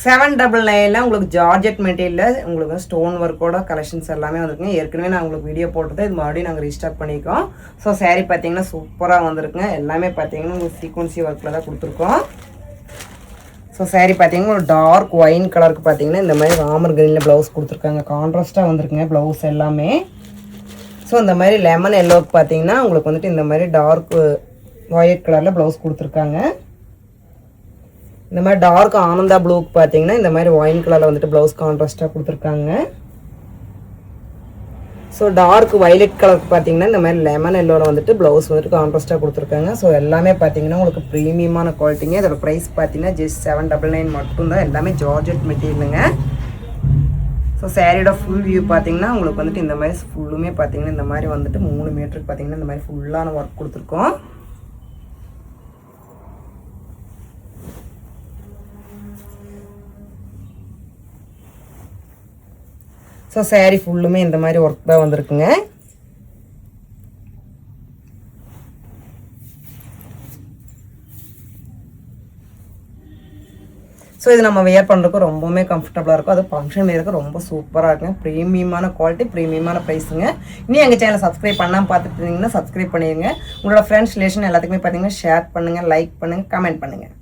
799 உங்களுக்கு georgette material உங்களுக்கு stone ஒர்க்கோட collections எல்லாமே வந்துருக்குங்க. ஏற்கனவே நான் உங்களுக்கு வீடியோ போட்டது, இது மறுபடியும் நாங்கள் ரீஸ்டாக் பண்ணியிருக்கோம். ஸோ சாரீ பார்த்தீங்கன்னா சூப்பராக வந்திருக்குங்க. எல்லாமே பார்த்தீங்கன்னா உங்களுக்கு சீக்வன்சி ஒர்க்கில் தான் கொடுத்துருக்கோம். ஸோ சாரீ பார்த்தீங்கன்னா ஒரு டார்க் ஒயின் கலருக்கு பார்த்தீங்கன்னா இந்த மாதிரி ராமர் கிரீனில் ப்ளவுஸ் கொடுத்துருக்காங்க. கான்ட்ராஸ்ட்டாக வந்திருக்குங்க ப்ளவுஸ் எல்லாமே. ஸோ இந்த மாதிரி லெமன் எல்லோவுக்கு பார்த்தீங்கன்னா உங்களுக்கு வந்துட்டு இந்த மாதிரி டார்க் ஒயிட் கலரில் ப்ளவுஸ் கொடுத்துருக்காங்க. இந்த மாதிரி டார்க் ஆனந்தா ப்ளூக்கு பார்த்தீங்கன்னா இந்த மாதிரி ஒயின் கலரில் வந்துட்டு ப்ளவுஸ் கான்ட்ராஸ்ட்டாக கொடுத்துருக்காங்க. ஸோ டார்க் வயலட் கலருக்கு பார்த்தீங்கன்னா இந்த மாதிரி லெமன் எல்லோவில் வந்துட்டு ப்ளவுஸ் வந்துட்டு கான்ட்ராஸ்ட்டாக கொடுத்துருக்காங்க. ஸோ எல்லாமே பார்த்தீங்கன்னா உங்களுக்கு ப்ரீமியமான குவாலிட்டிங்க. இதோட ப்ரைஸ் பார்த்தீங்கன்னா ஜஸ்ட் 799 மட்டும்தான். எல்லாமே ஜார்ஜெட் மெட்டீரியலுங்க. ஸோ சாரியோட ஃபுல் வியூ பார்த்தீங்கன்னா உங்களுக்கு வந்துட்டு இந்த மாதிரி ஃபுல்லுமே பார்த்தீங்கன்னா இந்த மாதிரி வந்துட்டு 3 மீட்டருக்கு பார்த்தீங்கன்னா இந்த மாதிரி ஃபுல்லான ஒர்க் கொடுத்துருக்கோம். ஸோ சாரீ ஃபுல்லுமே இந்த மாதிரி ஒர்க் தான் வந்திருக்குங்க. ஸோ இது நம்ம வேர் பண்ணுறதுக்கு ரொம்பவுமே கம்ஃபர்டபுளாக இருக்கும். அது ஃபங்க்ஷன் வேருக்கு ரொம்ப சூப்பராக இருக்குங்க. ப்ரீமியமான குவாலிட்டி, ப்ரீமியமான ப்ரைஸுங்க. இனி எங்கள் சேனலை சப்ஸ்கிரைப் பண்ணாமல் பார்த்துட்டு இருந்தீங்கன்னா சப்ஸ்கிரைப் பண்ணிடுங்க. உங்களோட ஃப்ரெண்ட்ஸ் ரிலேஷன் எல்லாத்துக்குமே பார்த்தீங்கன்னா ஷேர் பண்ணுங்கள், லைக் பண்ணுங்கள், கமெண்ட் பண்ணுங்கள்.